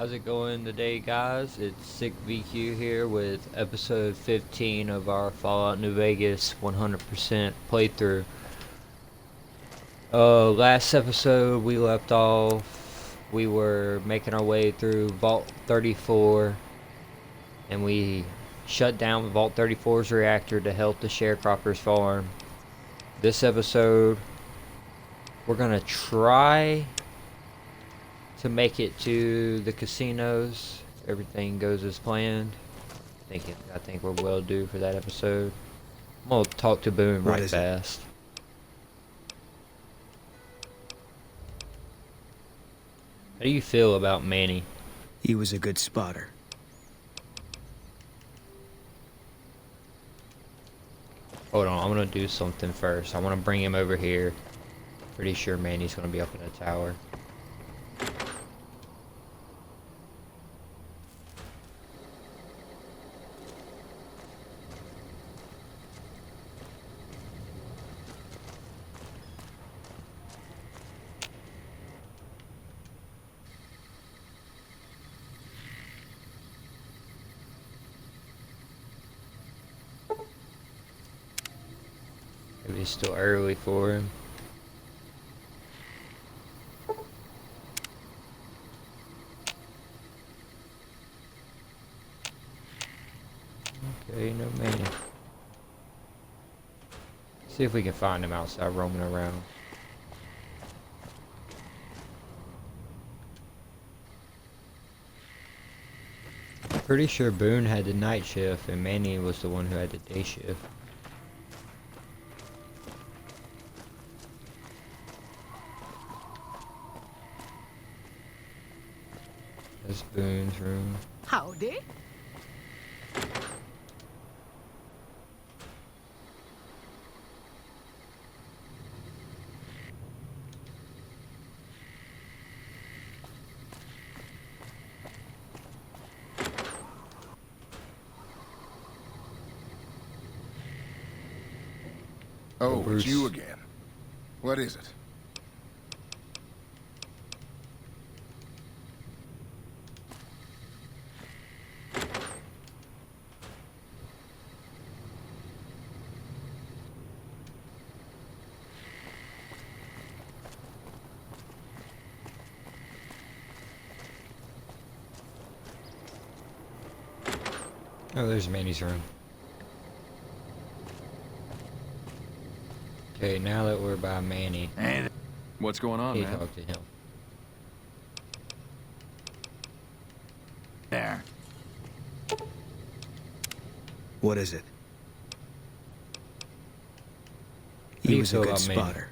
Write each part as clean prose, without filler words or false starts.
How's it going today, guys? It's Sick VQ here with episode 15 of our Fallout New Vegas 100% playthrough. Last episode we left off, we were making our way through Vault 34, and we shut down Vault 34's reactor to help the sharecroppers farm. This episode, we're gonna try to make it to the casinos. Everything goes as planned. I think we're well due for that episode. I'm gonna talk to Boone right fast. How do you feel about Manny? He was a good spotter. Hold on, I'm gonna do something first. I wanna bring him over here. Pretty sure Manny's gonna be up in the tower. Maybe it's still early for him. Okay, no Manny. See if we can find him outside roaming around. Pretty sure Boone had the night shift and Manny was the one who had the day shift. That's Boone's room. Howdy. Oh, it's you again. What is it? Oh, there's Manny's room. Okay, now that we're by Manny, What's going on, he man? talked to him. There. What is it? do He you was a feel good about Manny? spotter.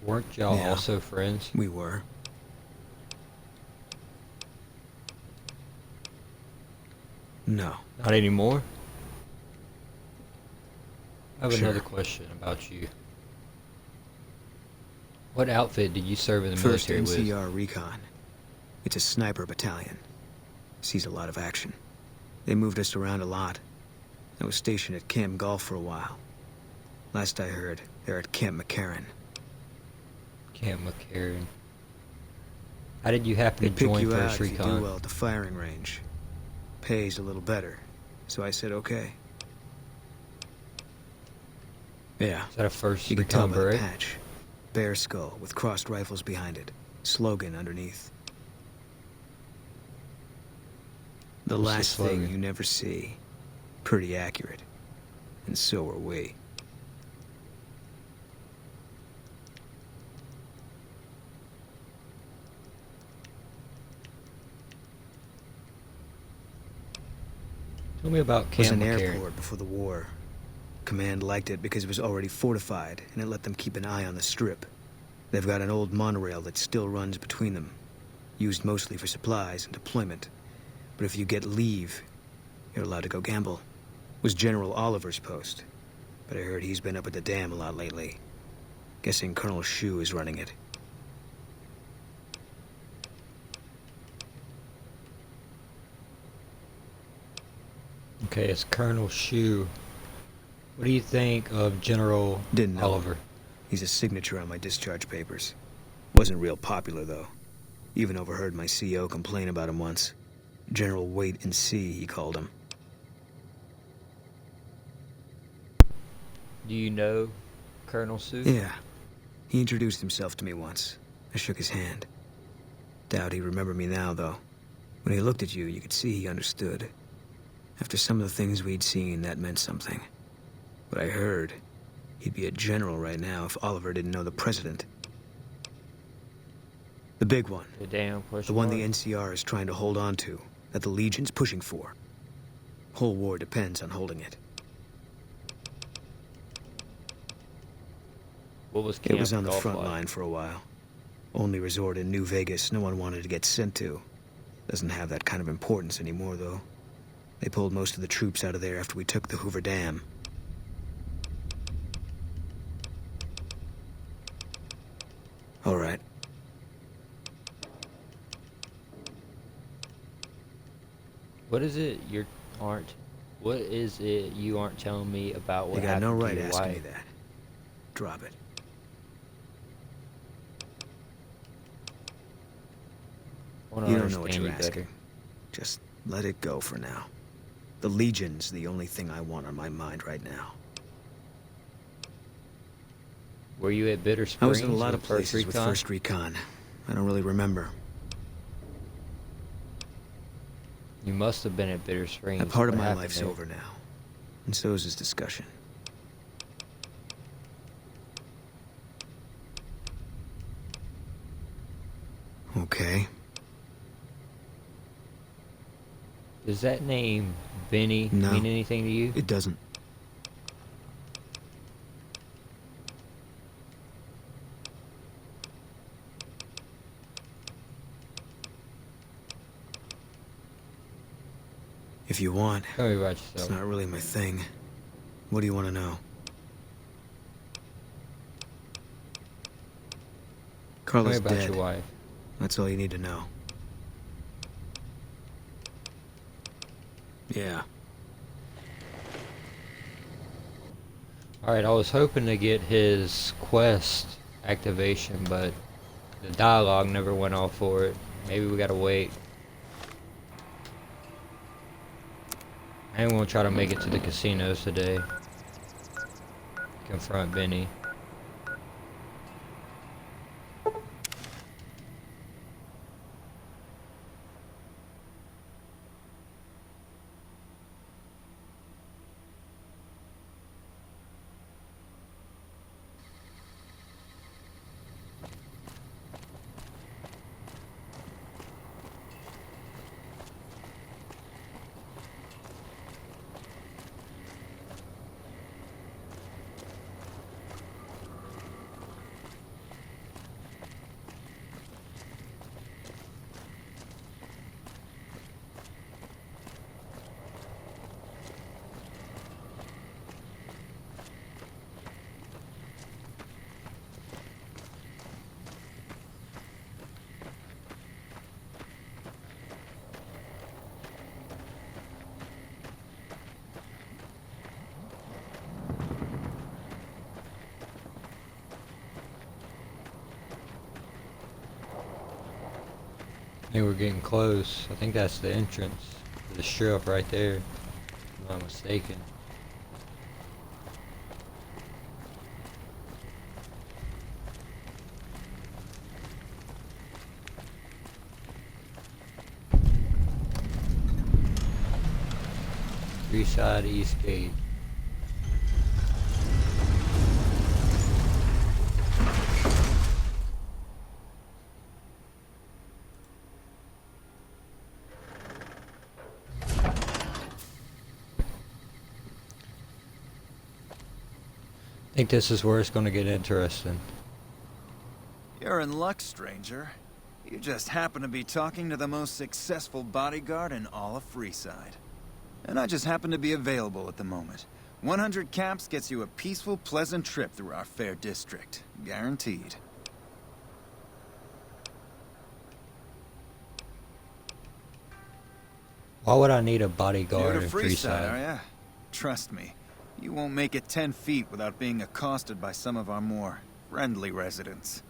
Weren't y'all Yeah. also friends? We were. No. Not anymore? I have Sure. another question about you. What outfit did you serve in the First military with? NCR Recon. It's a sniper battalion. Sees a lot of action. They moved us around a lot. I was stationed at Camp Golf for a while. Last I heard, they're at Camp McCarran. Camp McCarran. How did you happen They to pick join you First out if you do Recon? well at the firing range. Pays a little better, so I said okay. Yeah, Is that a First you can tell Recon by the beret? patch. Bear skull with crossed rifles behind it. Slogan underneath. The What's the last thing slogan? you never see. Pretty accurate. And so are we. Tell me about It was Camp an McCarran. airport before the war. Command liked it because it was already fortified, and it let them keep an eye on the strip. They've got an old monorail that still runs between them, used mostly for supplies and deployment. But if you get leave, you're allowed to go gamble. Was General Oliver's post, but I heard he's been up at the dam a lot lately. Guessing Colonel Shu is running it. Okay, it's Colonel Shu. What do you think of General Didn't know. Oliver? He's a signature on my discharge papers. Wasn't real popular, though. Even overheard my CO complain about him once. General Wait and See, he called him. Do you know Colonel Sue? Yeah. He introduced himself to me once. I shook his hand. Doubt he'd remember me now, though. When he looked at you, you could see he understood. After some of the things we'd seen, that meant something. But I heard he'd be a general right now if Oliver didn't know the president. The big one. The damn question The one the mark? NCR is trying to hold on to, that the Legion's pushing for. Whole war depends on holding it. What was It Camp was on the Golf front like? line for a while. Only resort in New Vegas no one wanted to get sent to. Doesn't have that kind of importance anymore, though. They pulled most of the troops out of there after we took the Hoover Dam. All right. What is it What is it you aren't telling me about what You got happened no to right your asking me wife? that. Drop it. I wanna You don't know what understand you're you better. asking. Just let it go for now. The Legion's the only thing I want on my mind right now. Were you at Bitter I Springs was in a lot of with First places with Recon? First Recon. I don't really remember. You must have been at Bitter Springs. That part of What my happened life's there? over now. And so is this discussion. Okay. Does that name, Benny, No. mean anything to you? It doesn't. If you want, Tell me about it's yourself. not really my thing. What do you want to know? Tell me Carla's about dead. your wife. That's all you need to know. Yeah. Alright, I was hoping to get his quest activation, but the dialogue never went off for it. Maybe we gotta wait. I ain't gonna try to make it to the casinos today. Confront Benny. I think we're getting close. I think that's the entrance to the strip right there. If I'm not mistaken. Side East Gate. I think this is where it's going to get interesting. You're in luck, stranger. You just happen to be talking to the most successful bodyguard in all of Freeside. And I just happen to be available at the moment. 100 caps gets you a peaceful, pleasant trip through our fair district. Guaranteed. Why would I need a New bodyguard to in Freeside, are Freeside? ya? Trust me, you won't make it 10 feet without being accosted by some of our more friendly residents.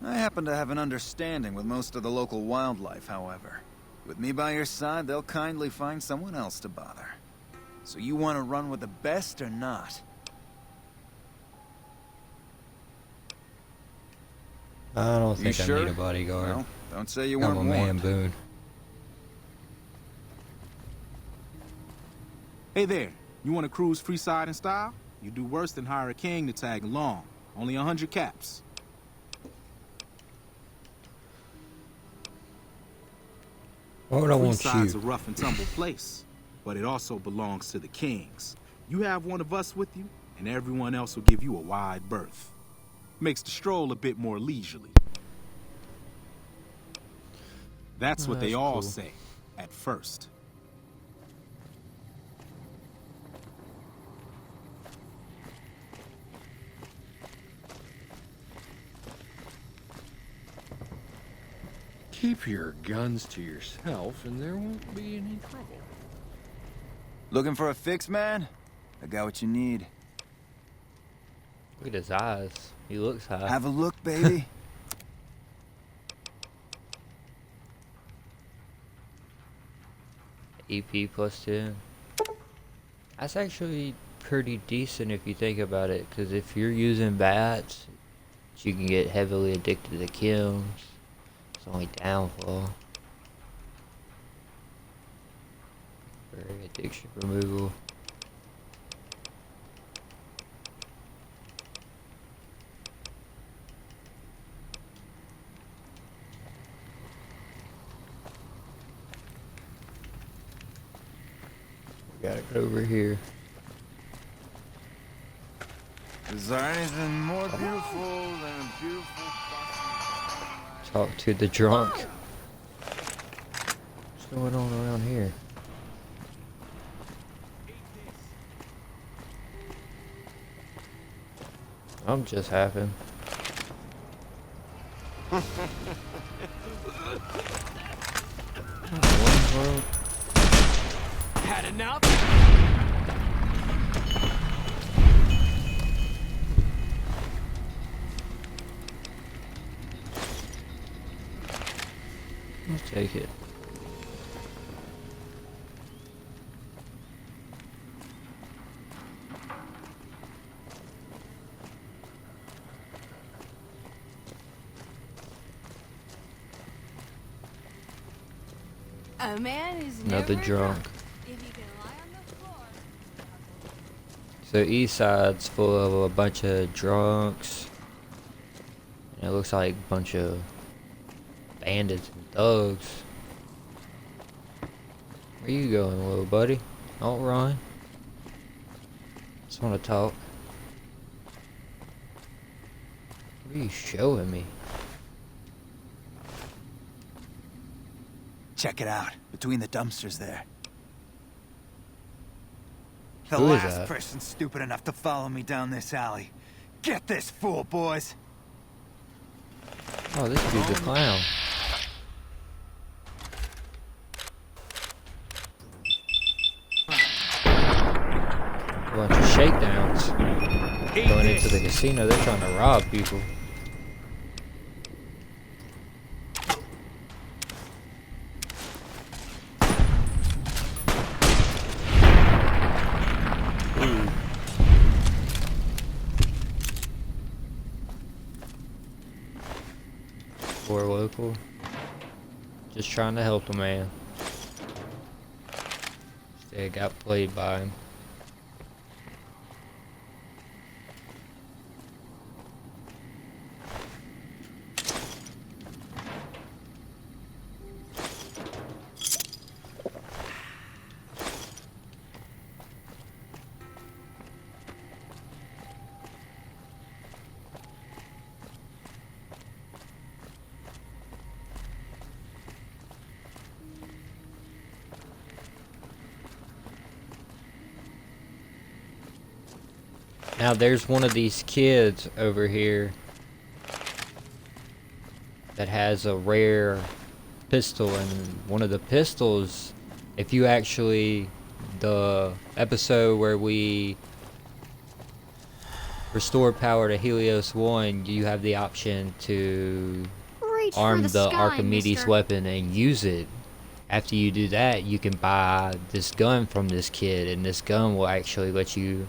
I happen to have an understanding with most of the local wildlife, however. With me by your side, they'll kindly find someone else to bother. So you want to run with the best or not? I don't You think I sure? need a bodyguard. Well, don't say you I'm weren't a man, warned. Boone. Hey there, you want to cruise freeside in style? You do worse than hire a king to tag along. Only 100 caps. Why would I want Freeside's a you? rough and tumble place, but it also belongs to the kings. You have one of us with you, and everyone else will give you a wide berth. Makes the stroll a bit more leisurely. That's what they That's all cool. say, at first. Keep your guns to yourself and there won't be any trouble. Looking for a fix, man? I got what you need. Look at his eyes. He looks high. Have a look, baby. EP plus 10. That's actually pretty decent if you think about it, because if you're using bats, you can get heavily addicted to chems. It's only downfall. Very addiction removal. Got it over here. Is there anything more beautiful than a beautiful... Talk to the drunk. What's going on around here? I'm just having. World. Had enough? I'll take it. A man is Another never drunk. If you can lie on the floor. So east side's full of a bunch of drunks. And it looks like a bunch of bandits and thugs. Where you going, little buddy? Don't run. Just want to talk. What are you showing me? Check it out, between the dumpsters there. The Who is last that? person stupid enough to follow me down this alley. Get this fool, boys. Oh, this dude's a clown. A bunch of shakedowns. Going into the casino, they're trying to rob people. Poor local. Just trying to help the man. Instead got played by him. Now there's one of these kids over here that has a rare pistol, and one of the pistols, if you actually, the episode where we restore power to Helios 1, you have the option to Reach for arm the the sky, Archimedes mister. weapon and use it. After you do that, you can buy this gun from this kid, and this gun will actually let you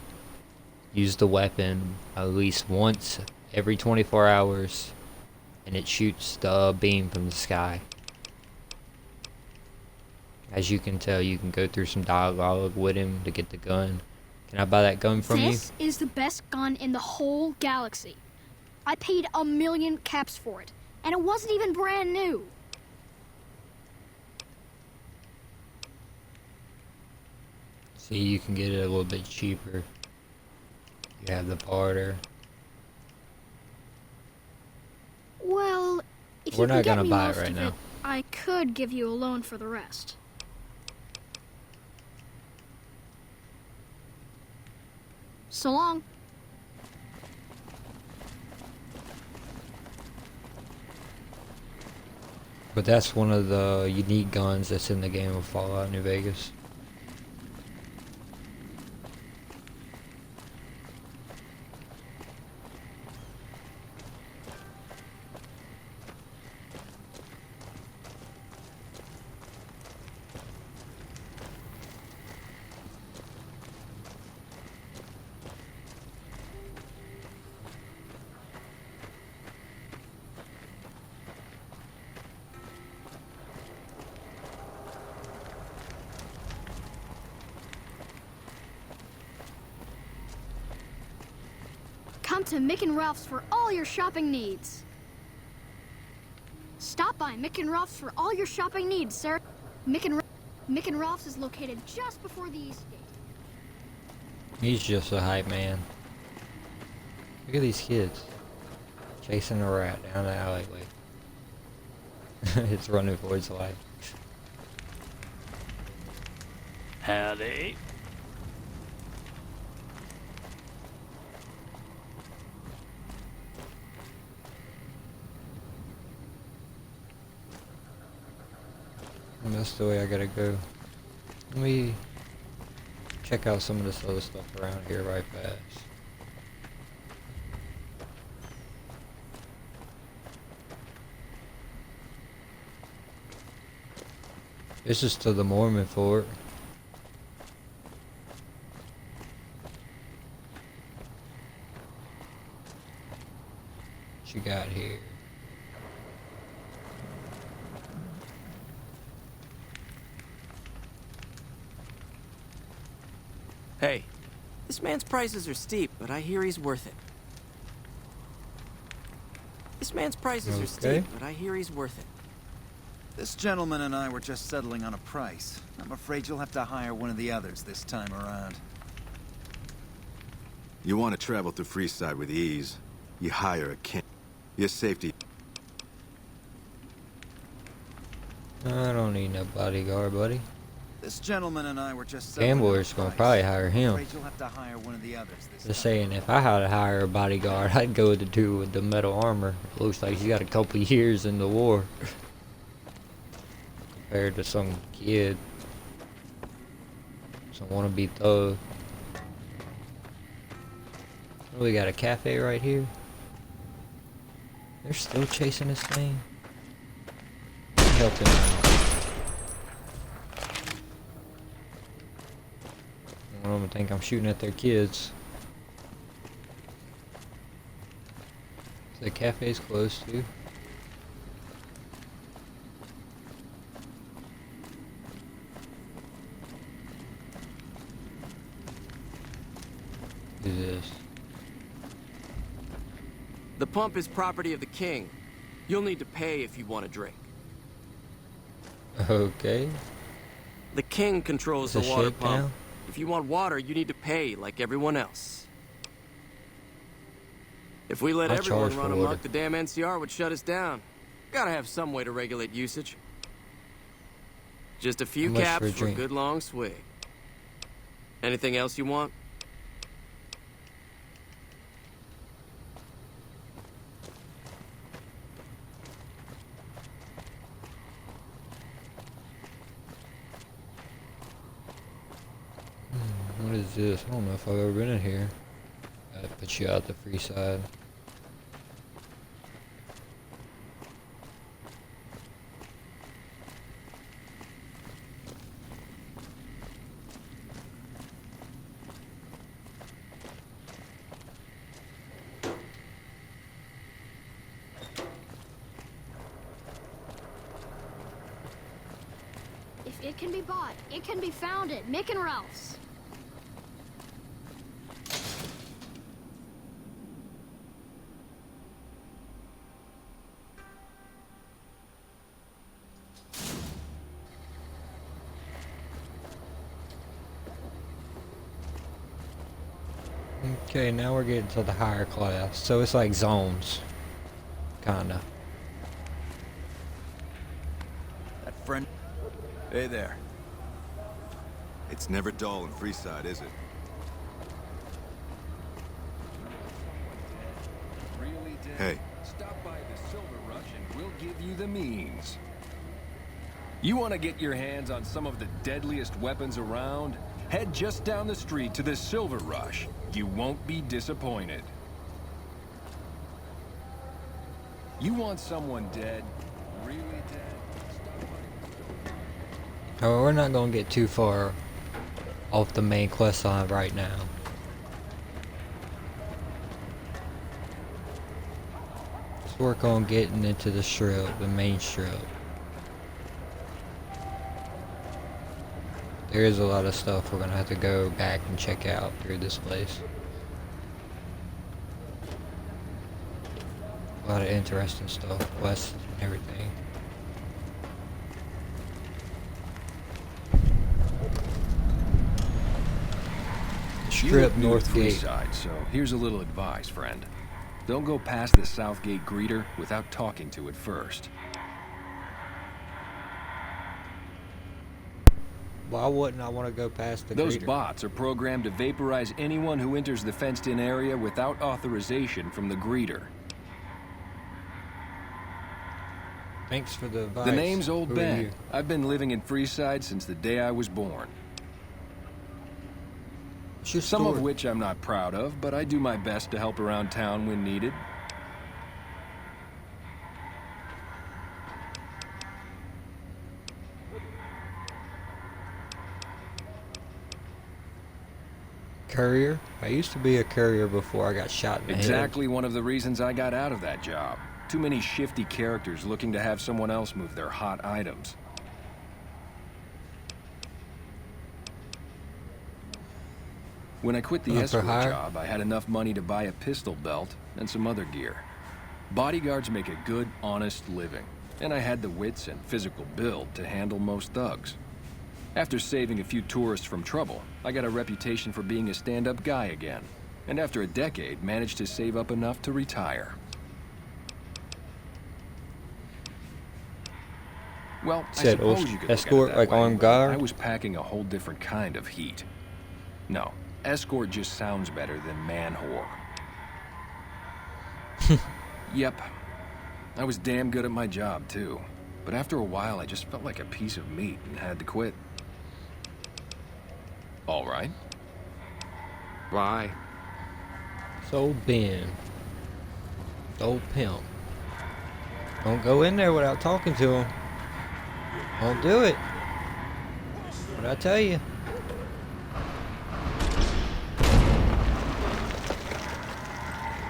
use the weapon at least once every 24 hours, and it shoots the beam from the sky. As you can tell, you can go through some dialogue with him to get the gun. Can I buy that gun from you? This is the best gun in the whole galaxy. I paid 1,000,000 caps for it, and it wasn't even brand new. See, you can get it a little bit cheaper. You have the barter. Well, if We're you not could get gonna me buy it most right of now. it, I could give you a loan for the rest. So long. But that's one of the unique guns that's in the game of Fallout New Vegas. Come to Mick and Ralph's for all your shopping needs. Stop by Mick and Ralph's for all your shopping needs, sir. Mick and Ralph's is located just before the East Gate. He's just a hype man. Look at these kids. Chasing a rat down the alleyway. It's running for its life. Howdy. And that's the way I gotta go. Let me check out some of this other stuff around here right fast. This is to the Mormon fort. What you got here? Hey, this man's prices are steep, but I hear he's worth it. This man's prices are Okay. steep, but I hear he's worth it. This gentleman and I were just settling on a price. I'm afraid you'll have to hire one of the others this time around. You want to travel through Freeside with ease, you hire a king. Your safety. I don't need no bodyguard, buddy. This gentleman and I were just settling on a Gambler's gonna price. probably hire I'm him. afraid you'll have to hire one of the others this Just time. saying, if I had to hire a bodyguard, I'd go with the dude with the metal armor. It looks like he's got a couple years in the war. Compared to some kid. Some wannabe thug. Oh, we got a cafe right here. They're still chasing this thing. Help them out. One of them think I'm shooting at their kids. The cafe's closed too. Who's this? The pump is property of the king. You'll need to pay if you want a drink. Okay. The king controls It's the a water shakedown? pump. If you want water, you need to pay like everyone else. If we let I everyone charge run for water. amok, the damn NCR would shut us down. Gotta have some way to regulate usage. Just a few How much for caps a for a drink? good long swig. Anything else you want? What is this? I don't know if I've ever been in here. That puts you out the free side. If it can be bought, it can be found at Mick and Ralph's. Okay, now we're getting to the higher class. So it's like zones. Kinda. That friend... Hey there. It's never dull in Freeside, is it? Really, Dad? Hey. Stop by the Silver Rush and we'll give you the means. You want to get your hands on some of the deadliest weapons around? Head just down the street to the Silver Rush. You won't be disappointed. You want someone dead? Really dead? Stop by. Oh, we're not gonna get too far off the main quest line right now. Let's work on getting into the strip, the main strip. There is a lot of stuff we're gonna have to go back and check out through this place. A lot of interesting stuff, quests and everything. Strip North Gate. Freeside, so here's a little advice, friend. Don't go past the South Gate greeter without talking to it first. Why wouldn't I want to go past the Those greeter? bots are programmed to vaporize anyone who enters the fenced-in area without authorization from the greeter. Thanks for the advice. The name's Old Who are Ben. you? I've been living in Freeside since the day I was born. What's your Some of story? which I'm not proud of, but I do my best to help around town when needed. Courier? I used to be a courier before I got shot in the head. Exactly one of the reasons I got out of that job. Too many shifty characters looking to have someone else move their hot items. When I quit the For escort hire? job, I had enough money to buy a pistol belt and some other gear. Bodyguards make a good, honest living, and I had the wits and physical build to handle most thugs. After saving a few tourists from trouble, I got a reputation for being a stand-up guy again, and after a decade, managed to save up enough to retire. Well, I Said suppose you could escort, look at it that like way, armed but guard? I was packing a whole different kind of heat. No, escort just sounds better than man-whore. Yep, I was damn good at my job, too. But after a while, I just felt like a piece of meat and had to quit. All right. Bye. It's old Ben. It's old pimp. Don't go in there without talking to him. Don't do it. What'd I tell you?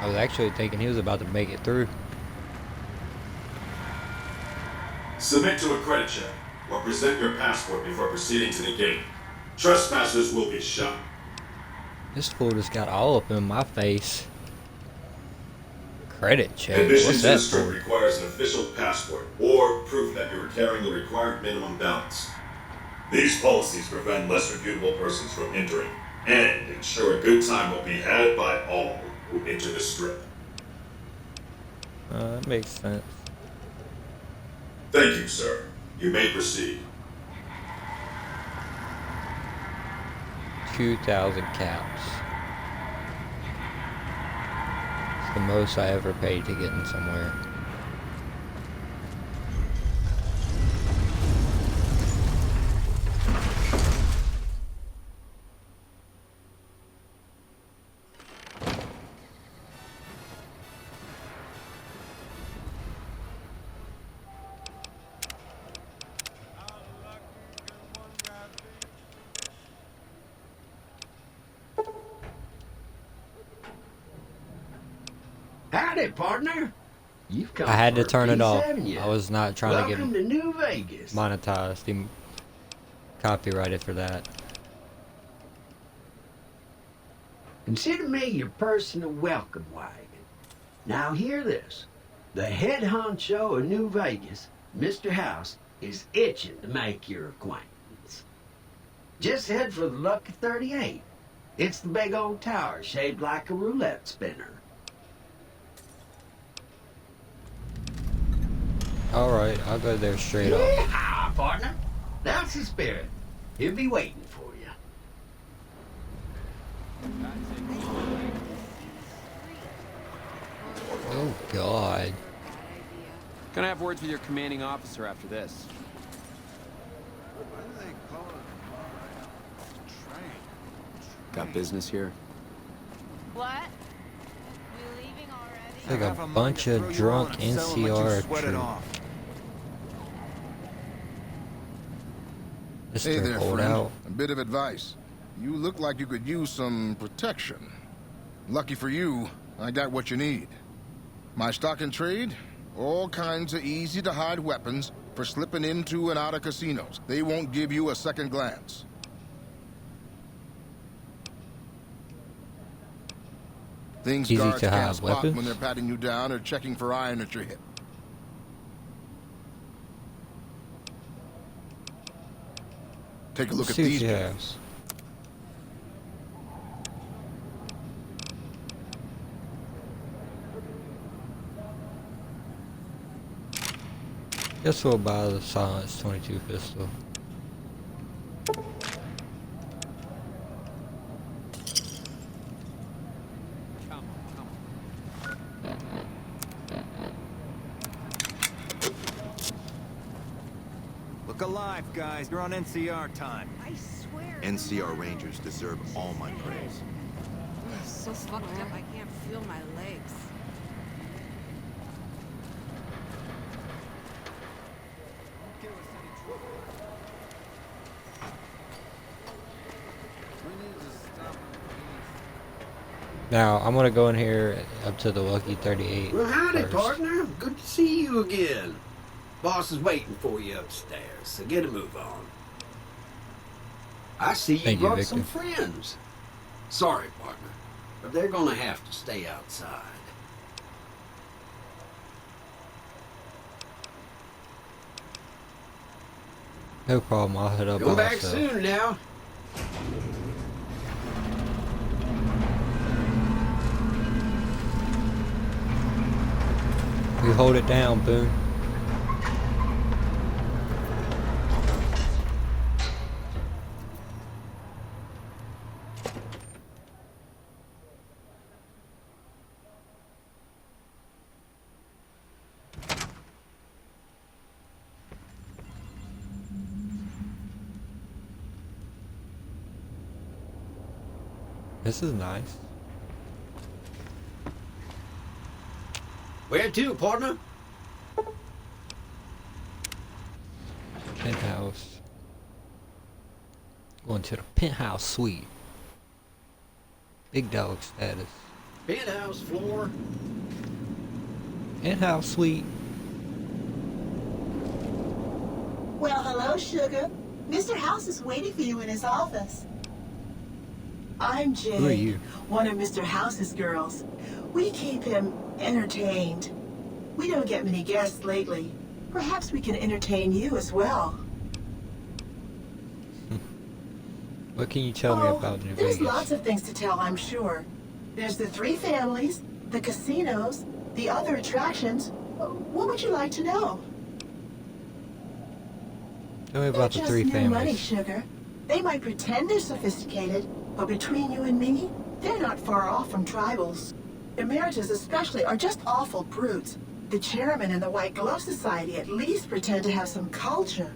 I was actually thinking he was about to make it through. Submit to a credit check or present your passport before proceeding to the gate. Trespassers will be shot. This fool just got all up in my face. Credit check? Admission What's to the that strip for? requires an official passport or proof that you are carrying the required minimum balance. These policies prevent less reputable persons from entering and ensure a good time will be had by all who enter the strip. That makes sense. Thank you, sir. You may proceed. 2,000 caps. It's the most I ever paid to get in somewhere. Howdy, partner. You've come I had to for a turn it piece, off. haven't you? I was not trying Welcome to to New Vegas. get monetized, copyrighted for that. Consider me your personal welcome wagon. Now hear this. The head honcho of New Vegas, Mr. House, is itching to make your acquaintance. Just head for the Lucky 38. It's the big old tower shaped like a roulette spinner. Alright, I'll go there straight off. Yeah, partner. That's the spirit. He'll be waiting for you. Oh, God. Gonna have words with your commanding officer after this. Got business here? What? We leaving already? It's like a bunch of drunk NCR Sweat it troops. off. Hey Mr. there, Hold friend. Out. A bit of advice. You look like you could use some protection. Lucky for you, I got what you need. My stock and trade? All kinds of easy-to-hide weapons for slipping into and out of casinos. They won't give you a second glance. Things Easy guards to can't hide spot weapons? when they're patting you down or checking for iron at your hip. Take a look at See what these you have. guys. Guess we'll buy the Silence 22 pistol. Look alive, guys. You're on NCR time. I swear. NCR Rangers deserve all my praise. I'm so fucked up I can't feel my legs. Now, I'm gonna go in here up to the Lucky 38 Well, howdy, first. partner. Good to see you again. Boss is waiting for you upstairs, so get a move on. I see you Thank you, brought Victor. some friends. Sorry, partner, but they're gonna have to stay outside. No problem, I'll head up Come by back myself. soon now. You hold it down, Boone. This is nice. Where to, partner? Penthouse. Going to the penthouse suite. Big dog status. Penthouse floor. Penthouse suite. Well, hello, Sugar. Mr. House is waiting for you in his office. I'm Jay, Who are you? one of Mr. House's girls. We keep him entertained. We don't get many guests lately. Perhaps we can entertain you as well. What can you tell me about New There's Vegas? lots of things to tell, I'm sure. There's the 3 families, the casinos, the other attractions. What would you like to know? Tell me about the They're 3 just new money, families. Sugar. They might pretend they're sophisticated, but between you and me, they're not far off from tribals. Emeritus especially are just awful brutes. The chairman and the White Glove Society at least pretend to have some culture.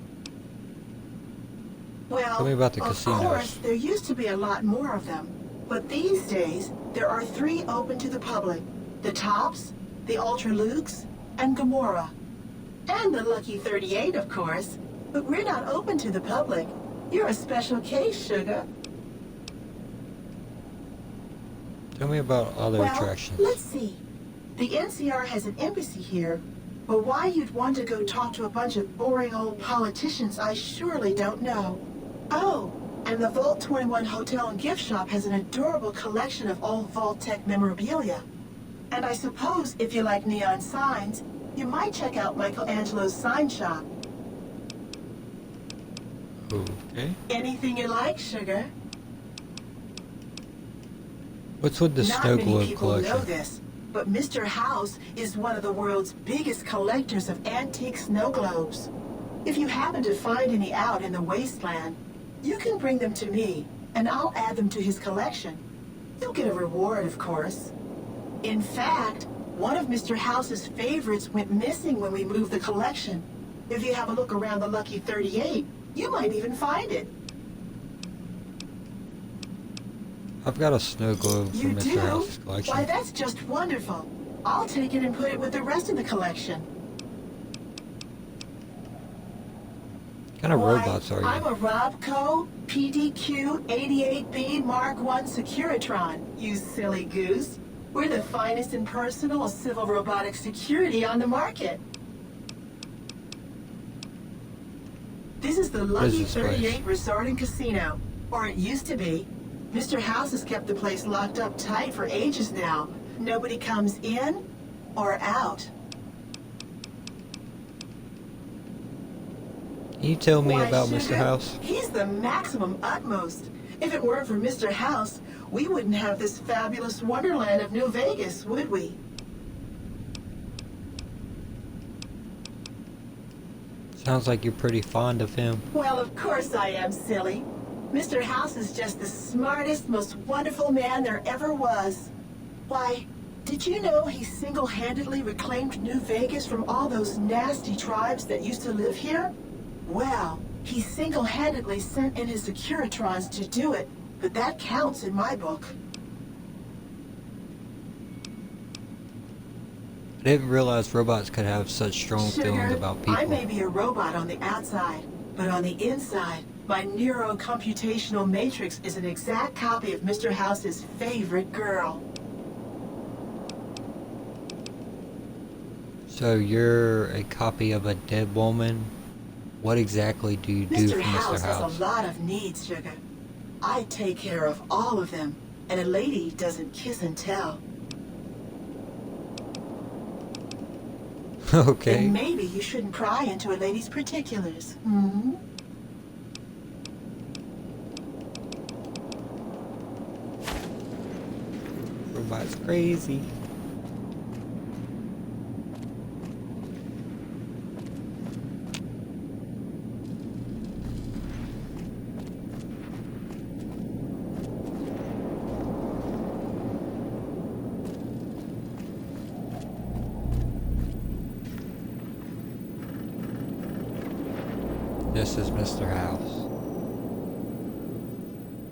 Well, Tell me about the of casinos. course, there used to be a lot more of them. But these days, there are 3 open to the public. The Tops, the Ultra Lukes, and Gamora. And the Lucky 38, of course. But we're not open to the public. You're a special case, Sugar. Tell me about other Well, attractions. let's see. The NCR has an embassy here, but why you'd want to go talk to a bunch of boring old politicians, I surely don't know. Oh, and the Vault 21 Hotel and Gift Shop has an adorable collection of old Vault-Tec memorabilia. And I suppose if you like neon signs, you might check out Michelangelo's sign shop. Okay. Anything you like, sugar? What's with the snow Not many globe people collection? know this, but Mr. House is one of the world's biggest collectors of antique snow globes. If you happen to find any out in the wasteland, you can bring them to me, and I'll add them to his collection. You'll get a reward, of course. In fact, one of Mr. House's favorites went missing when we moved the collection. If you have a look around the Lucky 38, you might even find it. I've got a snow globe from You Mr. do? House's collection. Why, that's just wonderful. I'll take it and put it with the rest of the collection. What kind of Why, robots are you? I'm a Robco PDQ-88B Mark I Securitron, you silly goose. We're the finest in personal civil robotic security on the market. This is the What is Lucky this place? 38 Resort and Casino, or it used to be. Mr. House has kept the place locked up tight for ages now. Nobody comes in or out. Can you tell me Why, about sugar, Mr. House? He's the maximum utmost. If it weren't for Mr. House, we wouldn't have this fabulous wonderland of New Vegas, would we? Sounds like you're pretty fond of him. Well, of course I am, silly. Mr. House is just the smartest, most wonderful man there ever was. Why, did you know he single-handedly reclaimed New Vegas from all those nasty tribes that used to live here? Well, he single-handedly sent in his Securitrons to do it, but that counts in my book. I didn't realize robots could have such strong feelings Sugar, about people. I may be a robot on the outside, but on the inside, my neurocomputational matrix is an exact copy of Mr. House's favorite girl. So you're a copy of a dead woman? What exactly do you do Mr. for House Mr. has House? a lot of needs, Sugar. I take care of all of them, and a lady doesn't kiss and tell. Okay. And maybe you shouldn't pry into a lady's particulars. Hmm? Robot's crazy. This is Mr. House.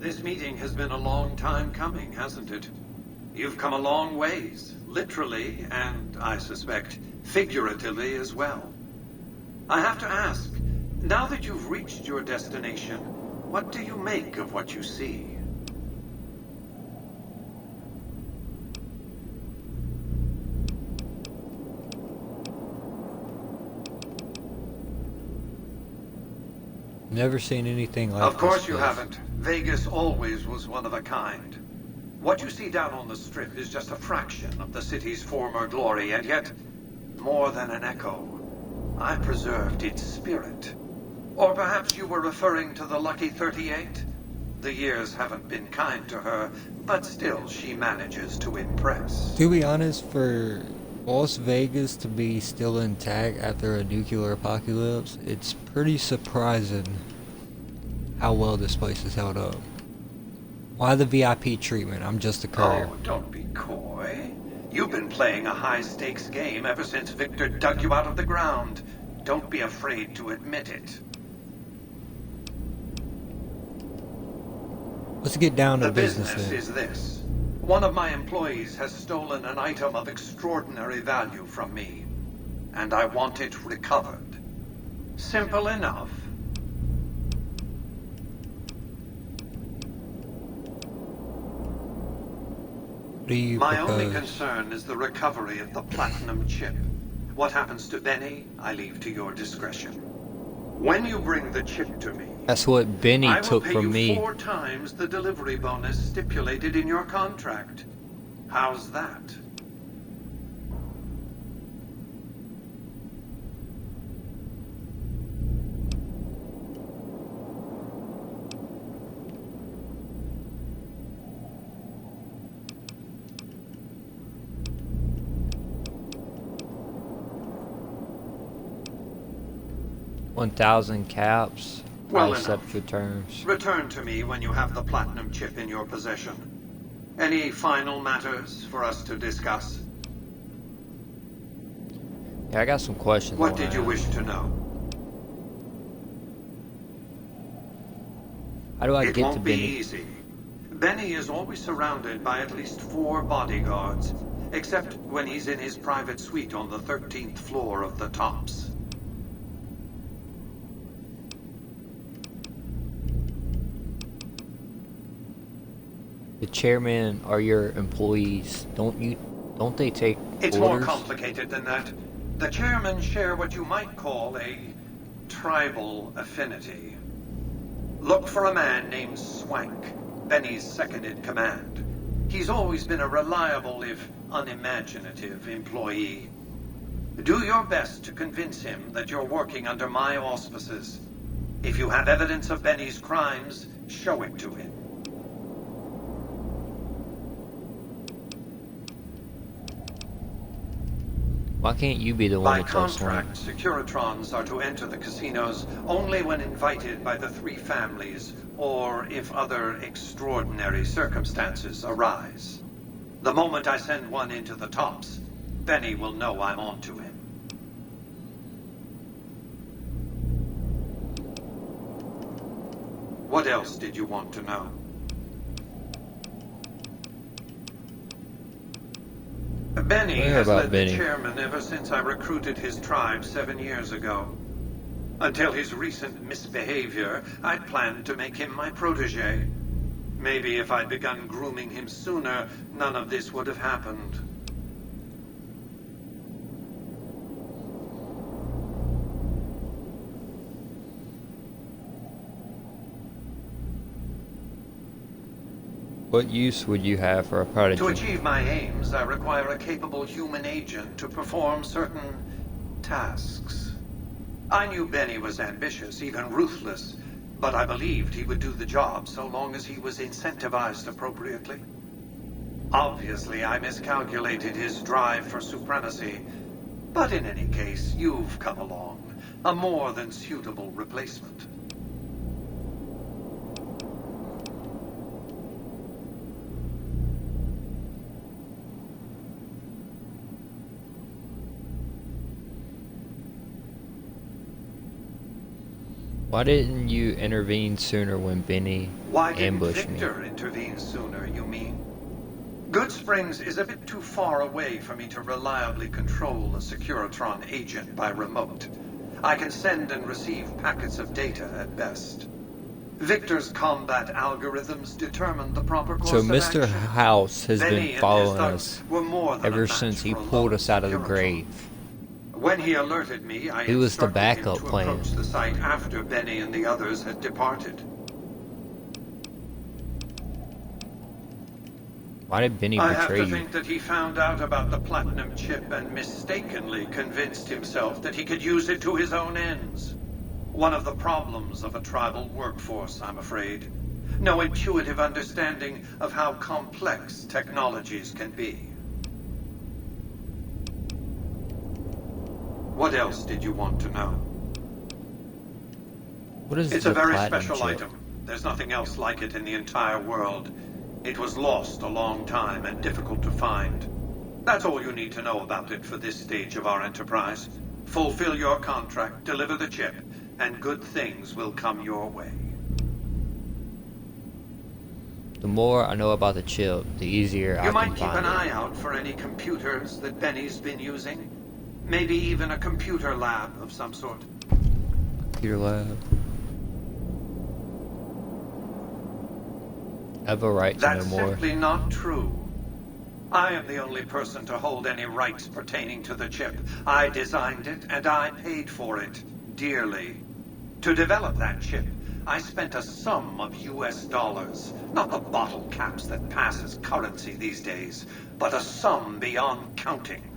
This meeting has been a long time coming, hasn't it? You've come a long ways, literally, and I suspect figuratively as well. I have to ask, now that you've reached your destination, what do you make of what you see? Never seen anything like this. Of course you place. haven't. Vegas always was one of a kind. What you see down on the Strip is just a fraction of the city's former glory, and yet, more than an echo, I preserved its spirit. Or perhaps you were referring to the Lucky 38? The years haven't been kind to her, but still she manages to impress. To be honest, for Las Vegas to be still intact after a nuclear apocalypse, it's pretty surprising how well this place is held up. Why the VIP treatment? I'm just a courier. Oh, don't be coy. You've been playing a high-stakes game ever since Victor dug you out of the ground. Don't be afraid to admit it. Let's get down to The business business then. is this. One of my employees has stolen an item of extraordinary value from me, and I want it recovered. Simple enough. What do you My only propose? concern is the recovery of the platinum chip. What happens to Benny, I leave to your discretion. When you bring the chip to me, That's what Benny I will took pay from you me. 4 times the delivery bonus stipulated in your contract. How's that? $1,000 caps. I Well accept enough. your terms. Return to me when you have the platinum chip in your possession. Any final matters for us to discuss? Yeah, I got some questions. What did you wish to know? How do I It get to won't be Benny? easy. Benny is always surrounded by at least 4 bodyguards, except when he's in his private suite on the 13th floor of the Tops. The chairman are your employees. Don't they take It's more orders? complicated than that. The chairmen share what you might call a tribal affinity. Look for a man named Swank, Benny's second-in-command. He's always been a reliable, if unimaginative, employee. Do your best to convince him that you're working under my auspices. If you have evidence of Benny's crimes, show it to him. Why can't you be the one By to tell Swank? contract, Securitrons are to enter the casinos only when invited by the 3 families, or if other extraordinary circumstances arise. The moment I send one into the Tops, Benny will know I'm on to him. What else did you want to know? Benny has led the chairman ever since I recruited his tribe 7 years ago. Until his recent misbehavior, I'd planned to make him my protege. Maybe if I'd begun grooming him sooner, none of this would have happened. What use would you have for a prodigy? To achieve my aims, I require a capable human agent to perform certain tasks. I knew Benny was ambitious, even ruthless, but I believed he would do the job so long as he was incentivized appropriately. Obviously, I miscalculated his drive for supremacy, but in any case, you've come along, a more than suitable replacement. Why didn't you intervene sooner when Benny Why didn't ambushed me? Victor intervene sooner, you mean? Good Springs is a bit too far away for me to reliably control a Securitron agent by remote. I can send and receive packets of data at best. Victor's combat algorithms determine the proper course So of Mr. action. House has Benny been and following his thugs us were more than a ever match since he for a pulled lone us out of the Securitron. grave. When he alerted me, I He was the instructed him backup to plan. approach the site after Benny and the others had departed. Why did Benny I have betray to you? think that he found out about the platinum chip and mistakenly convinced himself that he could use it to his own ends. One of the problems of a tribal workforce, I'm afraid. No intuitive understanding of how complex technologies can be. What else did you want to know? What is It's the a very platinum special chip? item. There's nothing else like it in the entire world. It was lost a long time and difficult to find. That's all you need to know about it for this stage of our enterprise. Fulfill your contract, deliver the chip, and good things will come your way. The more I know about the chip, the easier I You can might keep find an it. eye out for any computers that Benny's been using. Maybe even a computer lab of some sort. Computer lab. I have a right to know That's more. simply not true. I am the only person to hold any rights pertaining to the chip. I designed it, and I paid for it dearly. To develop that chip, I spent a sum of US dollars. Not the bottle caps that pass as currency these days, but a sum beyond counting.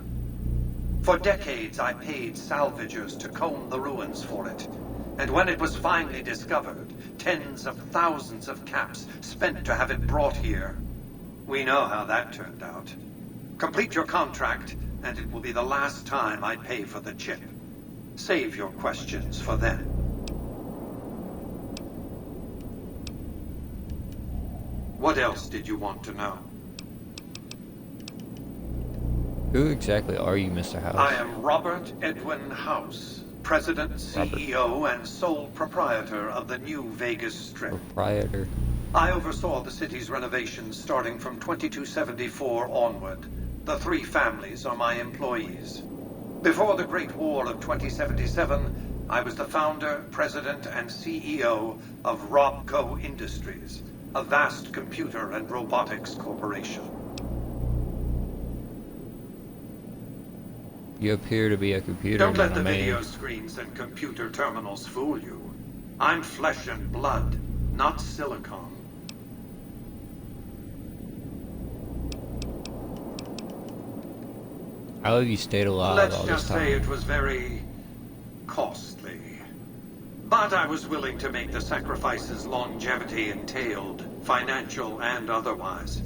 For decades, I paid salvagers to comb the ruins for it. And when it was finally discovered, tens of thousands of caps spent to have it brought here. We know how that turned out. Complete your contract, and it will be the last time I pay for the chip. Save your questions for then. What else did you want to know? Who exactly are you, Mr. House? I am Robert Edwin House, President, CEO, and sole proprietor of the New Vegas Strip. Proprietor. I oversaw the city's renovations starting from 2274 onward. The three families are my employees. Before the Great War of 2077, I was the founder, president, and CEO of Robco Industries, a vast computer and robotics corporation. You appear to be a computer, Don't let the man. video screens and computer terminals fool you. I'm flesh and blood, not silicon. How have you stayed alive Let's all this just time? say it was very costly. But I was willing to make the sacrifices longevity entailed, financial and otherwise.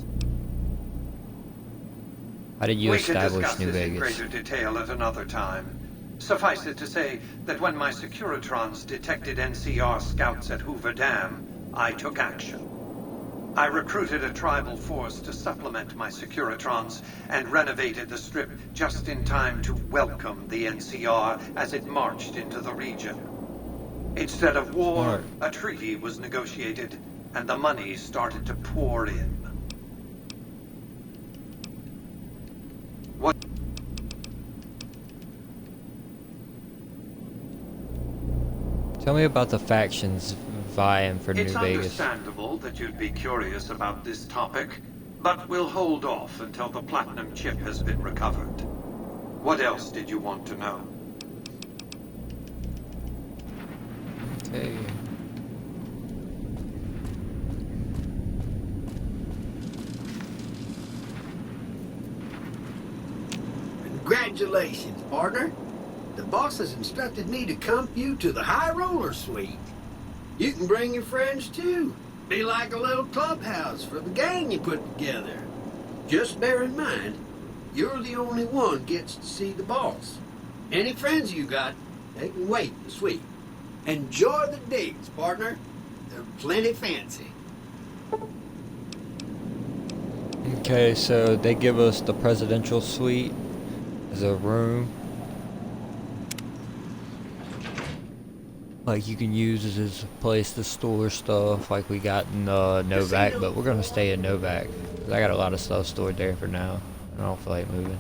How did you We can establish discuss New this in Vegas? greater detail at another time. Suffice it to say that when my Securitrons detected NCR scouts at Hoover Dam, I took action. I recruited a tribal force to supplement my Securitrons and renovated the Strip just in time to welcome the NCR as it marched into the region. Instead of war, a treaty was negotiated, and the money started to pour in. What? Tell me about the factions vying for New It's Vegas. understandable that you'd be curious about this topic, but we'll hold off until the platinum chip has been recovered. What else did you want to know? Okay. Congratulations, partner. The boss has instructed me to comp you to the High Roller Suite. You can bring your friends too. Be like a little clubhouse for the gang you put together. Just bear in mind, you're the only one gets to see the boss. Any friends you got, they can wait in the suite. Enjoy the digs, partner. They're plenty fancy. Okay, so they give us the presidential suite as a room. Like you can use it as a place to store stuff like we got in Novak, but we're gonna stay in Novak. 'Cause I got a lot of stuff stored there for now. I don't feel like moving.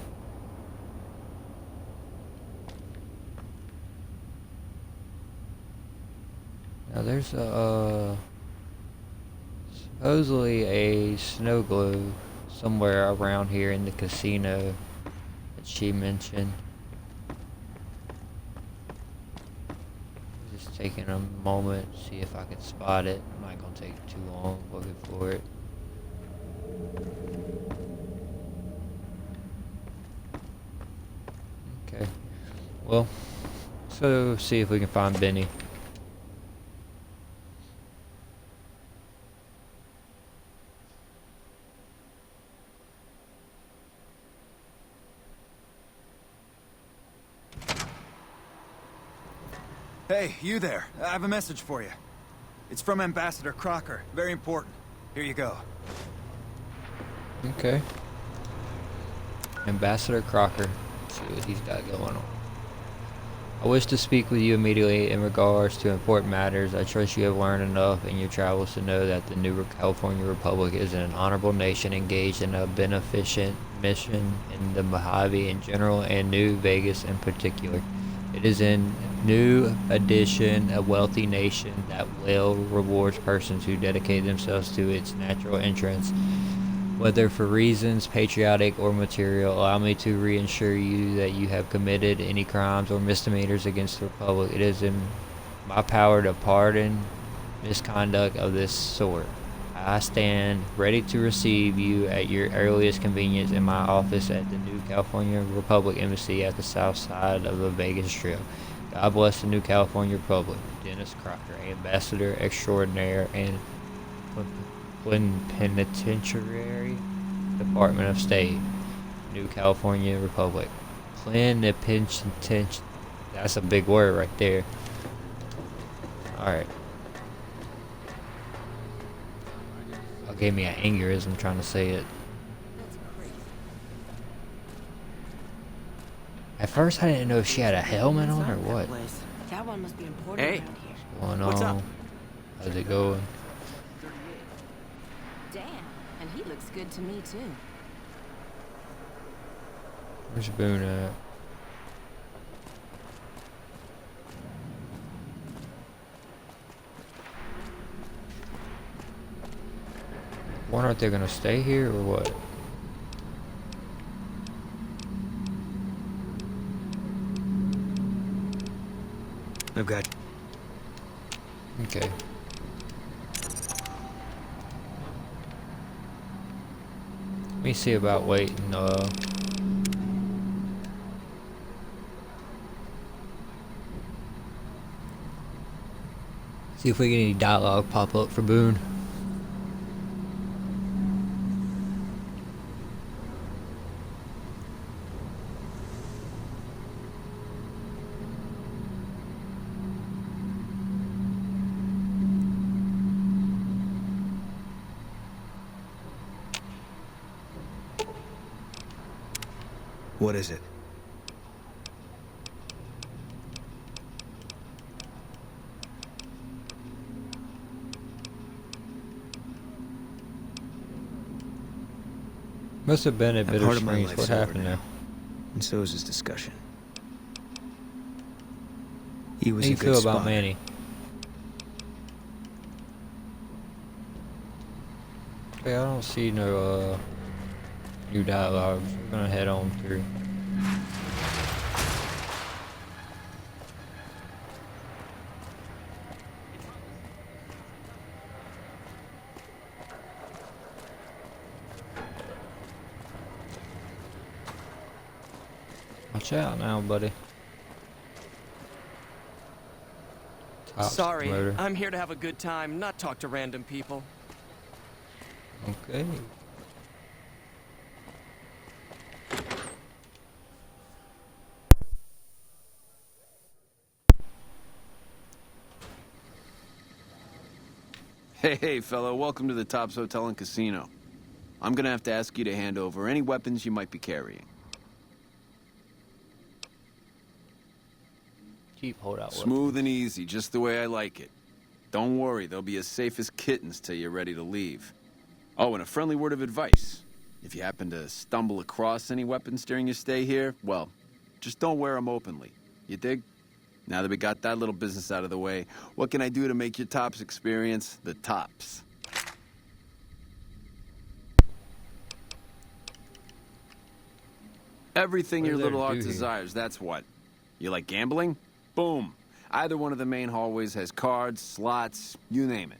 Now there's supposedly a snow globe somewhere around here in the casino that she mentioned. Just taking a moment, see if I can spot it. I'm not gonna take too long looking for it. Okay. Well, so see if we can find Benny. Hey, you there. I have a message for you. It's from Ambassador Crocker. Very important. Here you go. Okay. Ambassador Crocker. Let's see what he's got going on. I wish to speak with you immediately in regards to important matters. I trust you have learned enough in your travels to know that the new California Republic is an honorable nation engaged in a beneficent mission in the Mojave in general and New Vegas in particular. It is in new addition a wealthy nation that well rewards persons who dedicate themselves to its natural entrance Whether for reasons patriotic or material, allow me to reassure you that you have committed any crimes or misdemeanors against the Republic. It is in my power to pardon misconduct of this sort. I stand ready to receive you at your earliest convenience in my office at the New California Republic Embassy at the south side of the Vegas Strip. God bless the New California Republic. Dennis Crocker, Ambassador Extraordinaire and Plenipotentiary, Department of State, New California Republic. Plenipotentiary. That's a big word right there. Alright. Gave me an aneurysm trying to say it. At first, I didn't know if she had a helmet on or what. That one must be important around here. What's going on? What's up? How's it going? Damn, and he looks good to me too. Where's Boone at? Wonder if they're gonna stay here or what? I've got... Okay. Let me see about waiting, see if we get any dialogue pop up for Boone. What is it? Must have been a bit Part of of my strange. life's What over happened now. there? And so is his discussion. He How was do a you good feel spotter. about Manny? Okay, I don't see no new dialogue. We're gonna head on through. Watch out now, buddy. Tops Sorry, promoter. I'm here to have a good time, not talk to random people. Okay. Hey, fellow, welcome to the Tops Hotel and Casino. I'm gonna have to ask you to hand over any weapons you might be carrying. Cheap holdout. Smooth and easy, just the way I like it. Don't worry, they'll be as safe as kittens till you're ready to leave. Oh, and a friendly word of advice. If you happen to stumble across any weapons during your stay here, well, just don't wear them openly. You dig? Now that we got that little business out of the way, what can I do to make your Tops experience the tops? Everything your little heart desires, that's what. You like gambling? Boom. Either one of the main hallways has cards, slots, you name it.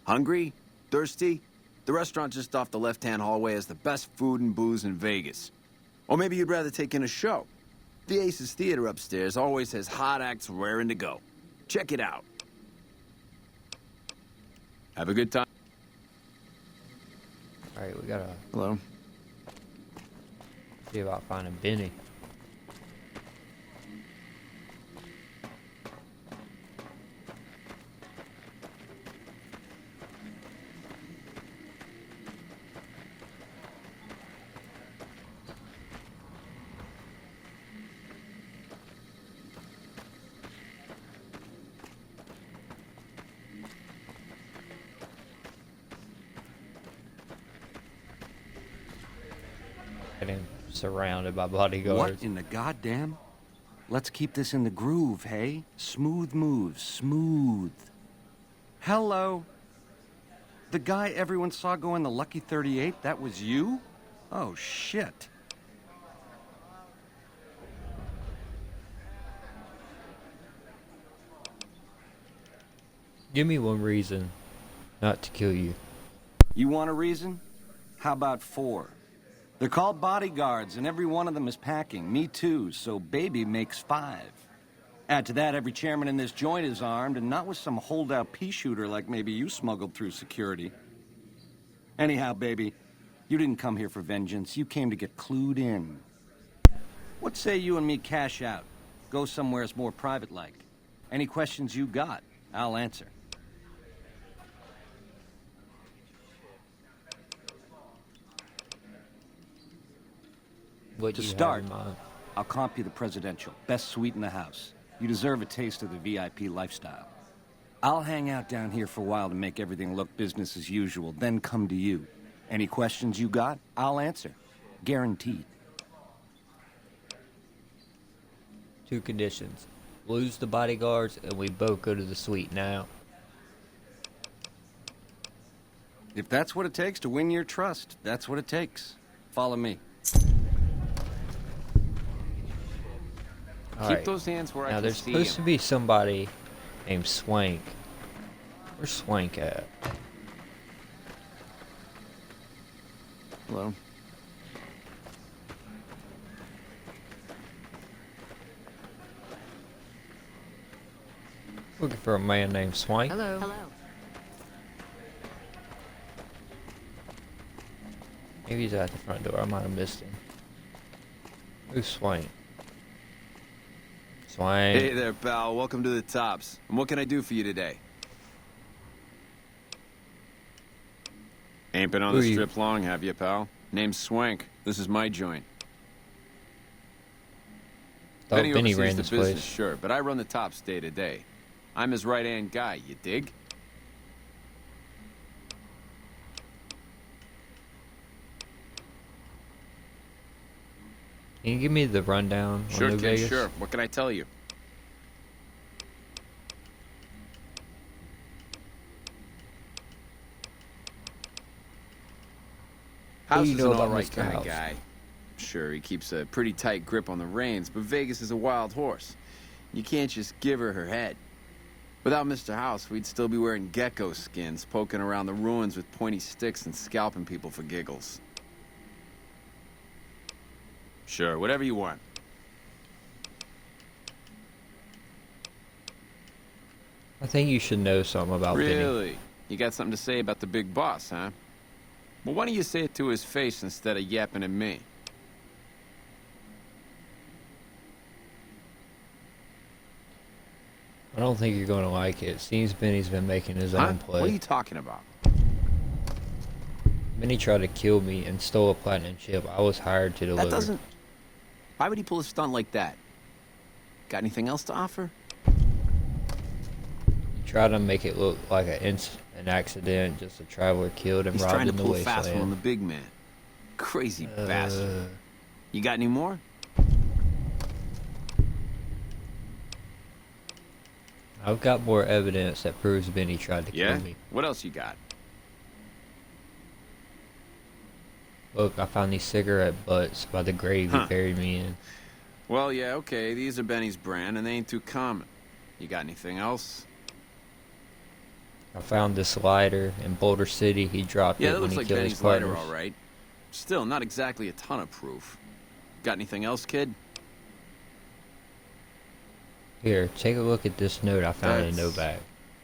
Hungry? Thirsty? The restaurant just off the left-hand hallway has the best food and booze in Vegas. Or maybe you'd rather take in a show. The Aces Theater upstairs always has hot acts raring to go. Check it out. Have a good time. Alright, we gotta Hello. see about finding Benny. Getting surrounded by bodyguards. What in the goddamn? Let's keep this in the groove, hey? Smooth moves, smooth. Hello. The guy everyone saw go in the Lucky 38, that was you? Oh, shit. Give me one reason not to kill you. You want a reason? How about 4? They're called bodyguards, and every one of them is packing. Me too, so baby makes 5. Add to that, every chairman in this joint is armed, and not with some holdout pea shooter like maybe you smuggled through security. Anyhow, baby, you didn't come here for vengeance. You came to get clued in. What say you and me cash out? Go somewheres more private-like. Any questions you got, I'll answer. What To you start, have in mind? I'll comp you the presidential. Best suite in the house. You deserve a taste of the VIP lifestyle. I'll hang out down here for a while to make everything look business as usual, then come to you. Any questions you got, I'll answer. Guaranteed. 2 conditions. Lose the bodyguards, and we both go to the suite now. If that's what it takes to win your trust, that's what it takes. Follow me. Alright. those hands where I Now can there's see supposed him. to be somebody named Swank. Where's Swank at? Hello. Looking for a man named Swank. Hello. Maybe he's at the front door. I might have missed him. Who's Swank? Swank. Hey there, pal. Welcome to the Tops. And what can I do for you today? Ain't been on Who the are you? strip long, have you, pal? Name's Swank. This is my joint. Thought Benny Benny oversees ran the this business, place. sure, but I run the Tops day to day. I'm his right-hand guy, you dig? Can you give me the rundown Sure, on New kid, Vegas? sure. What can I tell you? What House do you is know an about alright Mr. kind of House? guy. Sure, he keeps a pretty tight grip on the reins, but Vegas is a wild horse. You can't just give her head. Without Mr. House, we'd still be wearing gecko skins, poking around the ruins with pointy sticks and scalping people for giggles. Sure, whatever you want. I think you should know something about Benny. Really? You got something to say about the big boss, huh? Well, why don't you say it to his face instead of yapping at me? I don't think you're going to like it. Seems Benny's been making his own play. What are you talking about? Benny tried to kill me and stole a platinum chip. I was hired to deliver. That doesn't... Why would he pull a stunt like that? Got anything else to offer? He tried to make it look like an accident, just a traveler killed and He's robbed trying to in the pull fast wasteland. on the big man. Crazy bastard. You got any more? I've got more evidence that proves Benny tried to Yeah? kill me. What else you got? Look, I found these cigarette butts by the grave he buried me in. Well, yeah, okay. These are Benny's brand, and they ain't too common. You got anything else? I found this lighter in Boulder City. He dropped Yeah, it that when looks he like killed Benny's his lighter, partners. all right. Still, not exactly a ton of proof. Got anything else, kid? Here, take a look at this note I found in a note bag.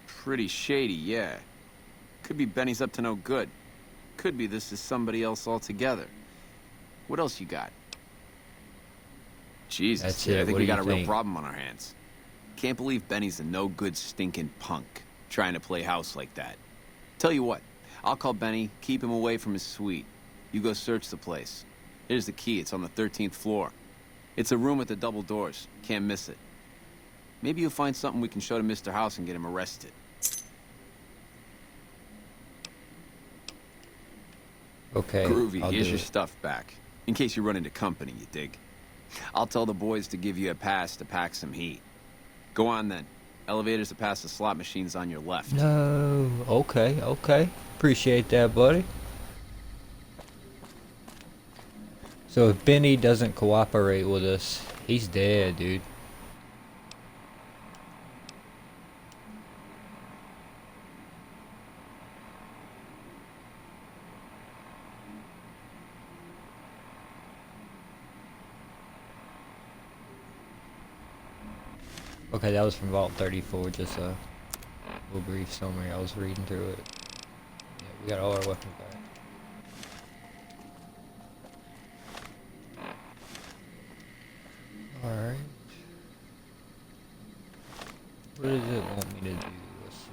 Pretty shady, yeah. Could be Benny's up to no good. Could be this is somebody else altogether. What else you got? Jesus, That's yeah, it. I think What we do got you a real think? problem on our hands. Can't believe Benny's a no-good stinking punk trying to play house like that. Tell you what, I'll call Benny, keep him away from his suite. You go search the place. Here's the key, it's on the 13th floor. It's a room with the double doors. Can't miss it. Maybe you'll find something we can show to Mr. House and get him arrested. Okay, Groovy, I'll here's do your it. stuff back. In case you run into company, you dig. I'll tell the boys to give you a pass to pack some heat. Go on then. Elevators that pass the slot machines on your left. No. Okay, okay. Appreciate that, buddy. So if Benny doesn't cooperate with us, he's dead, dude. Okay, that was from Vault 34, just a little brief summary. I was reading through it. Yeah, we got all our weapons back. Alright. What does it want me to do? Let's see.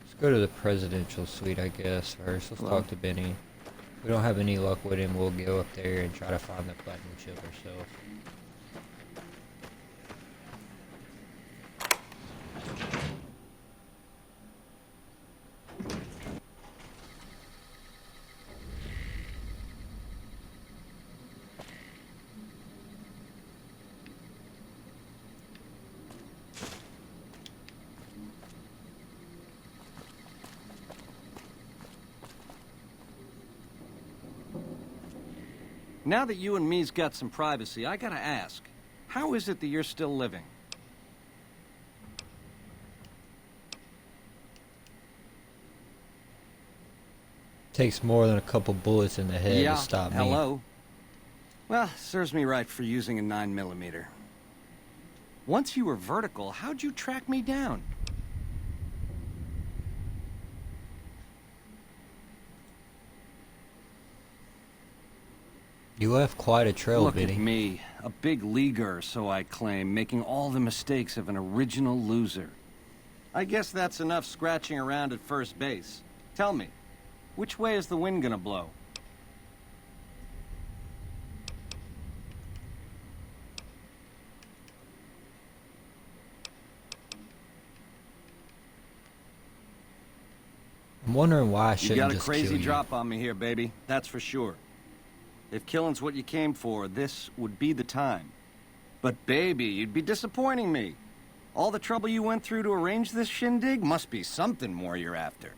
Let's go to the presidential suite, I guess, first. Let's talk to Benny. If we don't have any luck with him, we'll go up there and try to find the platinum chip ourselves. Now that you and me's got some privacy, I gotta ask, how is it that you're still living? Takes more than a couple bullets in the head Yeah, to stop me. hello. Well, serves me right for using a 9mm. Once you were vertical, how'd you track me down? You left quite a trail, Look Benny. at me, a big leaguer, so I claim, making all the mistakes of an original loser. I guess that's enough scratching around at first base. Tell me, which way is the wind gonna blow? I'm wondering why I You shouldn't got a just crazy kill you. drop on me here, baby. That's for sure. If killing's what you came for, this would be the time. But baby, you'd be disappointing me. All the trouble you went through to arrange this shindig must be something more you're after.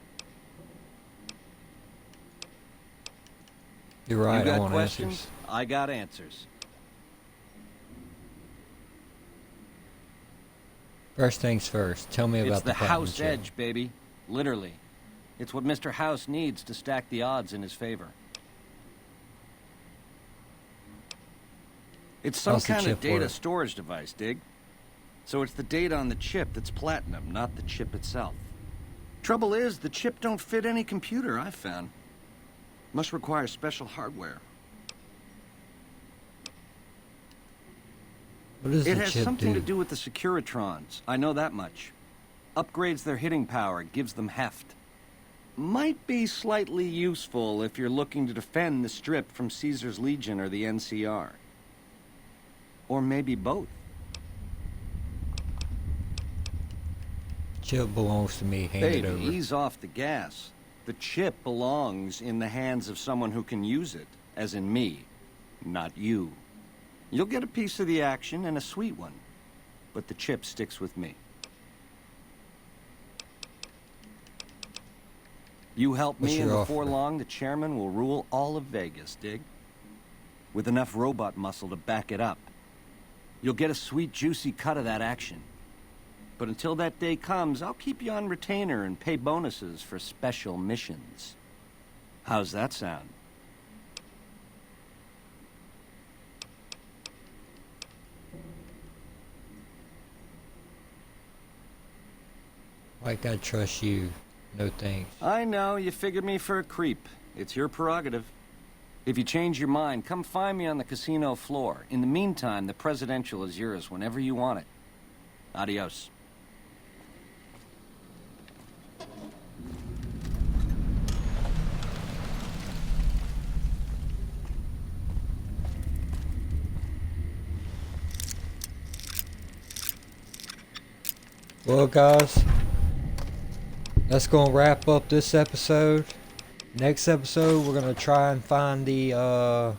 You're right, You got I want questions? answers. I got answers. First things first, tell me It's about the the platinum house chip. edge, baby. Literally. It's what Mr. House needs to stack the odds in his favor. It's some How's the kind of chip data work? storage device, dig? So it's the data on the chip that's platinum, not the chip itself. Trouble is, the chip don't fit any computer I've found. Must require special hardware. What does It the has chip something do? to do with the Securitrons. I know that much. Upgrades their hitting power, gives them heft. Might be slightly useful if you're looking to defend the Strip from Caesar's Legion or the NCR. Or maybe both. Chip belongs to me, hand it Baby, over. ease off the gas. The chip belongs in the hands of someone who can use it, as in me, not you. You'll get a piece of the action and a sweet one, but the chip sticks with me. You help What's me, and your before offer? long, the chairman will rule all of Vegas, dig? With enough robot muscle to back it up. You'll get a sweet, juicy cut of that action. But until that day comes, I'll keep you on retainer and pay bonuses for special missions. How's that sound? Like I trust you. No thanks. I know, you figured me for a creep. It's your prerogative. If you change your mind, come find me on the casino floor. In the meantime, the presidential is yours whenever you want it. Adios. Well, guys, that's gonna wrap up this episode. Next episode, we're gonna try and find the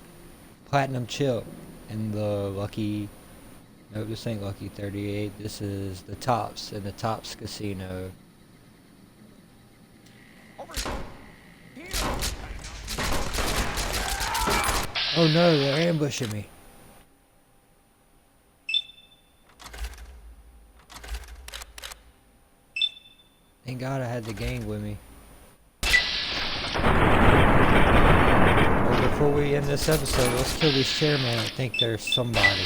platinum chip. in the Lucky... No, this ain't Lucky 38. This is the Tops in the Tops Casino. Oh no, they're ambushing me. Thank God I had the gang with me. Well, before we end this episode, let's kill these chairmen. I think there's somebody.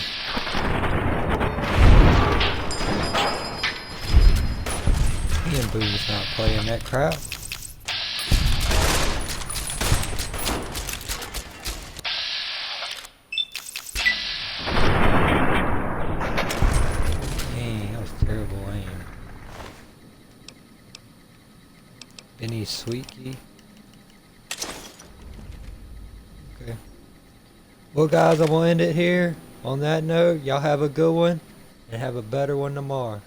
Ian Boone's not playing that crap. Dang, that was terrible aim. Benny Sweetie. Okay. Well guys, I'm gonna end it here. On that note, y'all have a good one and have a better one tomorrow.